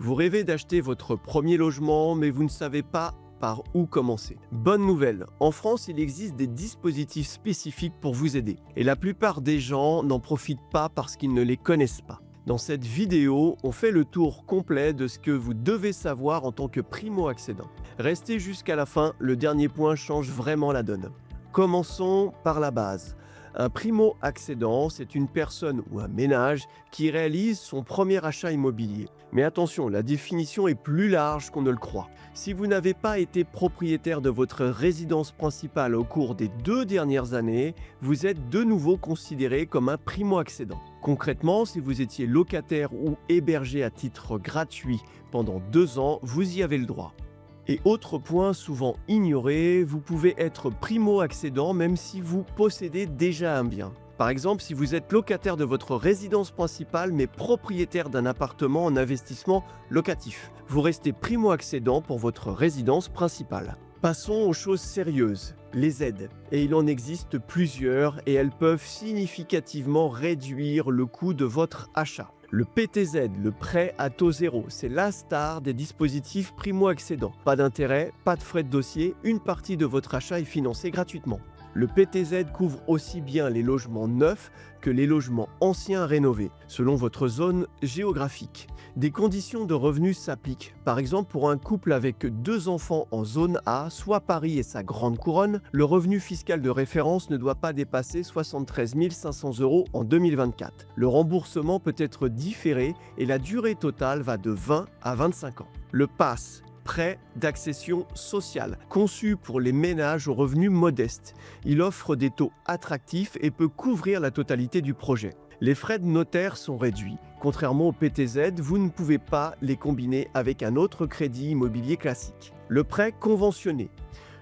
Vous rêvez d'acheter votre premier logement, mais vous ne savez pas par où commencer. Bonne nouvelle, en France, il existe des dispositifs spécifiques pour vous aider. Et la plupart des gens n'en profitent pas parce qu'ils ne les connaissent pas. Dans cette vidéo, on fait le tour complet de ce que vous devez savoir en tant que primo-accédant. Restez jusqu'à la fin, le dernier point change vraiment la donne. Commençons par la base. Un primo-accédant, c'est une personne ou un ménage qui réalise son premier achat immobilier. Mais attention, la définition est plus large qu'on ne le croit. Si vous n'avez pas été propriétaire de votre résidence principale au cours des 2 dernières années, vous êtes de nouveau considéré comme un primo-accédant. Concrètement, si vous étiez locataire ou hébergé à titre gratuit pendant 2 ans, vous y avez le droit. Et autre point souvent ignoré, vous pouvez être primo-accédant même si vous possédez déjà un bien. Par exemple, si vous êtes locataire de votre résidence principale mais propriétaire d'un appartement en investissement locatif, vous restez primo-accédant pour votre résidence principale. Passons aux choses sérieuses, les aides. Et il en existe plusieurs et elles peuvent significativement réduire le coût de votre achat. Le PTZ, le prêt à taux zéro, c'est la star des dispositifs primo-accédants. Pas d'intérêt, pas de frais de dossier, une partie de votre achat est financée gratuitement. Le PTZ couvre aussi bien les logements neufs que les logements anciens rénovés, selon votre zone géographique. Des conditions de revenus s'appliquent. Par exemple, pour un couple avec 2 enfants en zone A, soit Paris et sa grande couronne, le revenu fiscal de référence ne doit pas dépasser 73 500 € en 2024. Le remboursement peut être différé et la durée totale va de 20 à 25 ans. Le PASS, prêt d'accession sociale, conçu pour les ménages aux revenus modestes. Il offre des taux attractifs et peut couvrir la totalité du projet. Les frais de notaire sont réduits. Contrairement au PTZ, vous ne pouvez pas les combiner avec un autre crédit immobilier classique. Le prêt conventionné,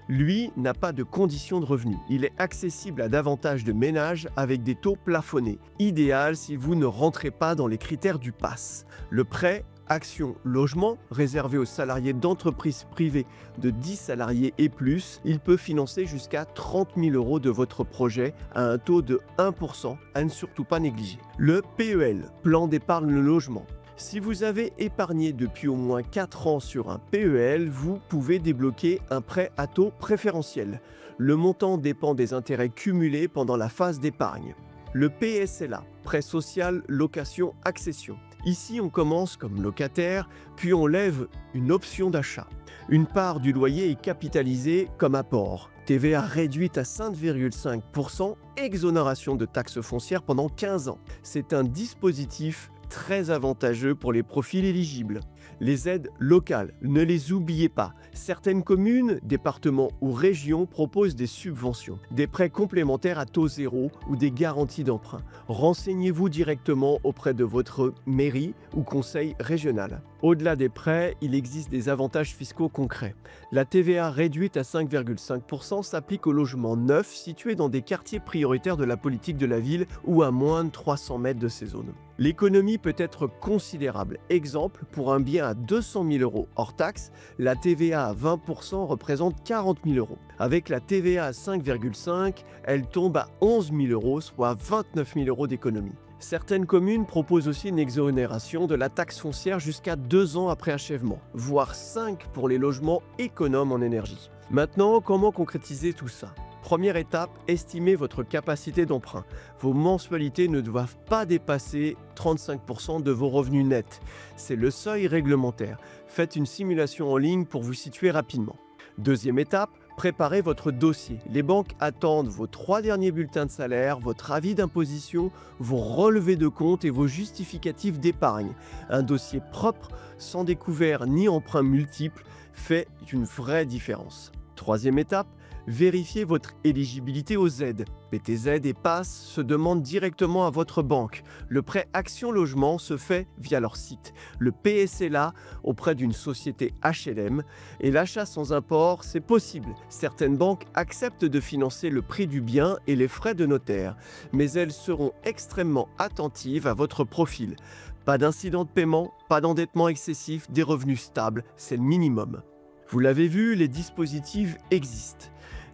lui, n'a pas de conditions de revenu. Il est accessible à davantage de ménages avec des taux plafonnés. Idéal si vous ne rentrez pas dans les critères du PASS. Le prêt Action Logement, réservé aux salariés d'entreprises privées de 10 salariés et plus, il peut financer jusqu'à 30 000 € de votre projet à un taux de 1%, à ne surtout pas négliger. Le PEL, Plan d'épargne logement. Si vous avez épargné depuis au moins 4 ans sur un PEL, vous pouvez débloquer un prêt à taux préférentiel. Le montant dépend des intérêts cumulés pendant la phase d'épargne. Le PSLA, Prêt social, location, accession. Ici, on commence comme locataire, puis on lève une option d'achat. Une part du loyer est capitalisée comme apport. TVA réduite à 5,5%, exonération de taxes foncières pendant 15 ans. C'est un dispositif très avantageux pour les profils éligibles. Les aides locales, ne les oubliez pas. Certaines communes, départements ou régions proposent des subventions, des prêts complémentaires à taux zéro ou des garanties d'emprunt. Renseignez-vous directement auprès de votre mairie ou conseil régional. Au-delà des prêts, il existe des avantages fiscaux concrets. La TVA réduite à 5,5% s'applique aux logements neufs situés dans des quartiers prioritaires de la politique de la ville ou à moins de 300 mètres de ces zones. L'économie peut être considérable. Exemple, pour un bien à 200 000 € hors taxe, la TVA à 20% représente 40 000 €. Avec la TVA à 5,5%, elle tombe à 11 000 €, soit 29 000 € d'économie. Certaines communes proposent aussi une exonération de la taxe foncière jusqu'à 2 ans après achèvement, voire 5 pour les logements économes en énergie. Maintenant, comment concrétiser tout ça ? Première étape, estimez votre capacité d'emprunt. Vos mensualités ne doivent pas dépasser 35% de vos revenus nets. C'est le seuil réglementaire. Faites une simulation en ligne pour vous situer rapidement. Deuxième étape, préparez votre dossier. Les banques attendent vos 3 derniers bulletins de salaire, votre avis d'imposition, vos relevés de compte et vos justificatifs d'épargne. Un dossier propre, sans découvert ni emprunt multiple, fait une vraie différence. Troisième étape, vérifiez votre éligibilité aux aides. PTZ et PASS se demandent directement à votre banque. Le prêt Action Logement se fait via leur site. Le PSLA auprès d'une société HLM. Et l'achat sans import, c'est possible. Certaines banques acceptent de financer le prix du bien et les frais de notaire. Mais elles seront extrêmement attentives à votre profil. Pas d'incident de paiement, pas d'endettement excessif, des revenus stables, c'est le minimum. Vous l'avez vu, les dispositifs existent.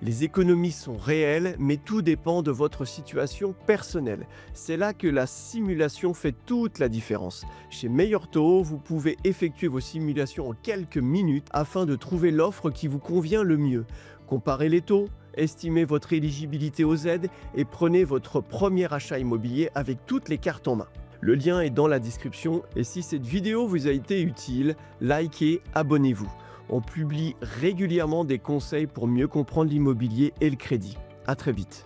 Les économies sont réelles, mais tout dépend de votre situation personnelle. C'est là que la simulation fait toute la différence. Chez Meilleur Taux, vous pouvez effectuer vos simulations en quelques minutes afin de trouver l'offre qui vous convient le mieux. Comparez les taux, estimez votre éligibilité aux aides et prenez votre premier achat immobilier avec toutes les cartes en main. Le lien est dans la description et si cette vidéo vous a été utile, likez, abonnez-vous. On publie régulièrement des conseils pour mieux comprendre l'immobilier et le crédit. À très vite.